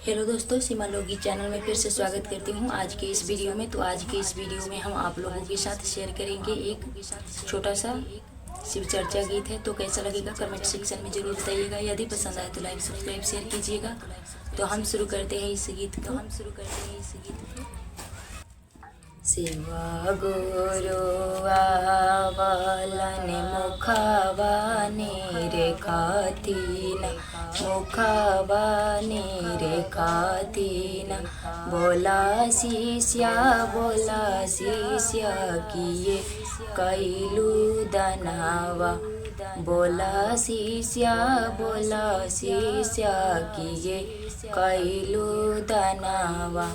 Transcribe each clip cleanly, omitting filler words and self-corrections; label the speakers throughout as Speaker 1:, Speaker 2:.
Speaker 1: Hello दोस्तों, सीमा लोगी channel में फिर से स्वागत करती हूँ आज के इस वीडियो में। तो आज के इस वीडियो में हम आप लोगों के साथ शेयर करेंगे एक छोटा सा शिव चर्चा गीत है। तो कैसा लगेगा कमेंट सेक्शन में जरूर बताइएगा। यदि पसंद आए तो लाइक सब्सक्राइब शेयर कीजिएगा। तो हम शुरू करते हैं इस गीत को। शिव गुरु आवलन मुखवानी रेखातीन मुखवानी रेखातीन बोला शिष्या किए कैलू दनावा बोला शिष्या किए कैलू दनावा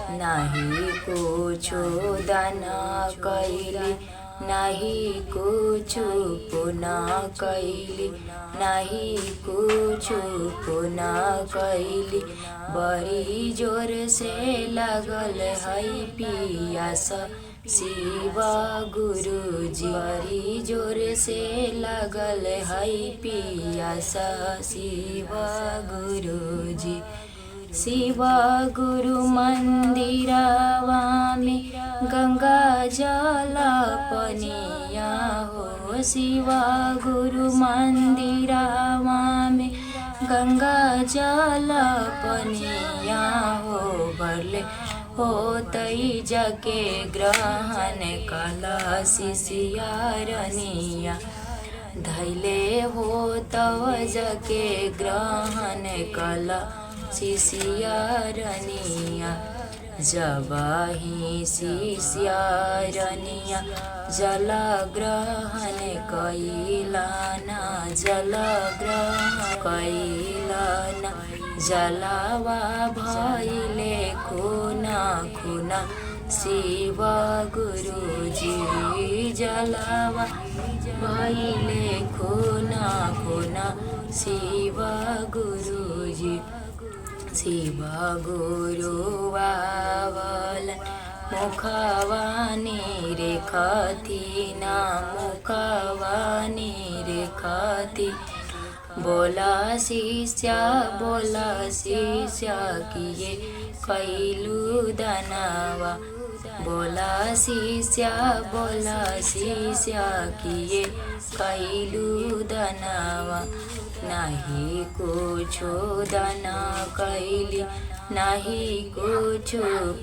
Speaker 1: नहीं कुछो दाना कैली नहीं कुछ पुनः कैली नहीं कुछ पुनः कैली बड़ी जोर से लगल है पियास शिव गुरुजी बड़ी जोर से लगल है पियास शिव गुरुजी शिव गुरु मंदिरवा में गंगा जल पनिया हो शिव गुरु मंदिरवा में गंगा जल पनिया हो बरले हो तई जके ग्रहण कला शिष्या रनिया धैले हो तव जके ग्रहण कला शिष्या रनिया जब ही शिष्या रनिया जल ग्रहण कैलाना जल ग्रहण कैलाना जलावा भैले खुना खुना शिव गुरुजी जलावा भैले खुना खुना शिव गुरुजी शिव गुरु आवल मुखवानी रेखाती ना मुखवानी रेखाती बोला शिष्या किए कैलू दनावा बोला शिष्या किए कैलू दनावा नहीं कुछो दाना कैली नहीं कुछ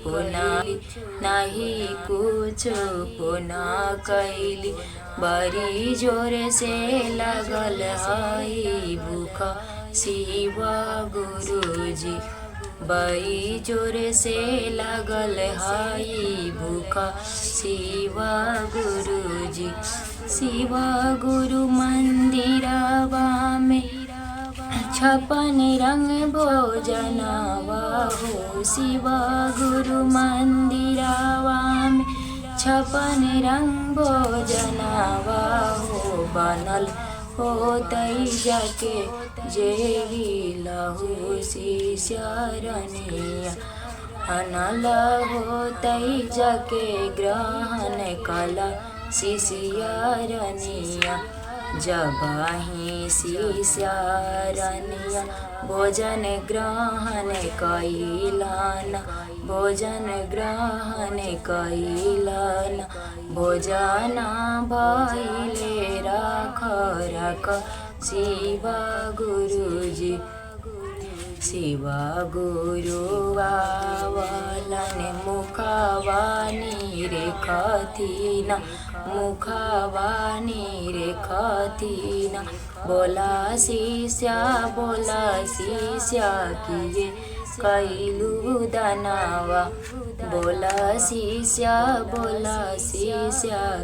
Speaker 1: पुनः नहीं कुछ पुनः कैली बड़ी जोर से लगल है भूख शिव गुरुजी बड़ी जोर से लगल है भूख शिव गुरुजी शिव गुरु मंदिरवा में छपन रंग भोजनवा हो शिव गुरु मंदिरवा में छपन रंग भोजनवा हो बनल हो तई जाके जेही लहू शिष्या रनिया अनल हो तई जाके ग्रहण कला शिष्या रनिया जब ही शिष्या रनिया भोजन ग्रहण कैलाना भोजन ग्रहण कैलाना भोजना भैले रख शिव गुरुजी शिव गुरु आवलन मुखवानी रेखातीना मुखवानी रेखातीना बोला शिष्या किए कैलू दनावा बोला शिष्या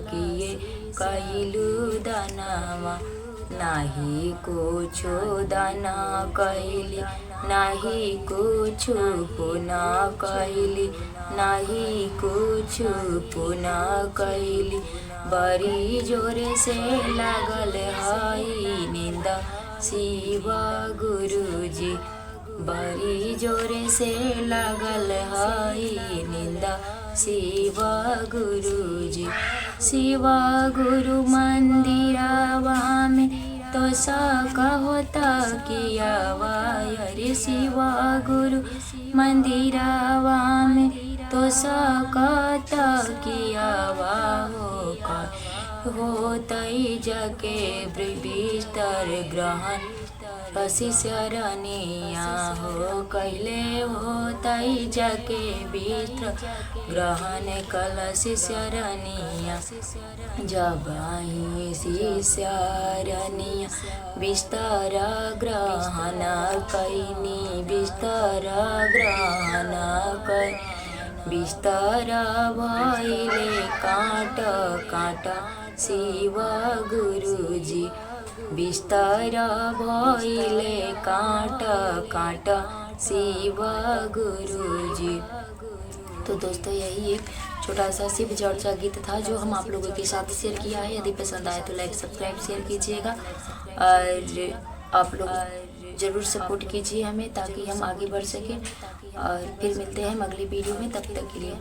Speaker 1: किए कैलू दनावा नहीं कुछो दाना कैली नहीं कुछ पुनः कैली नहीं कुछ पुनः कैली बड़ी जोर से लगल है निंदा शिव गुरुजी बड़ी जोर से लगल है निंदा शिव गुरुजी शिव गुरु मंदिरवा में तो साका होता किया वायर शिवा गुरु मंदिरावा में तो साका किया हो का होतई जाके बिस्तर ग्रहण शिष्यरनिया हो कैले होतई जाके बिस्तर ग्रहण कल शिष्यरनिया जब आई शिष्यरनिया बिस्तर ग्रहण कैनी बिस्तर ग्रहण कै बिस्तर भइले काट काट शिव गुरुजी बिस्तर भइले काट काट शिव गुरुजी। तो दोस्तों यही एक छोटा सा शिव चर्चा गीत था जो हम आप लोगों के साथ शेयर किया है। यदि पसंद आए तो लाइक सब्सक्राइब शेयर कीजिएगा और आप लोग ज़रूर सपोर्ट कीजिए हमें ताकि हम आगे बढ़ सकें। और फिर मिलते हैं हम अगली वीडियो में, तब तक के लिए।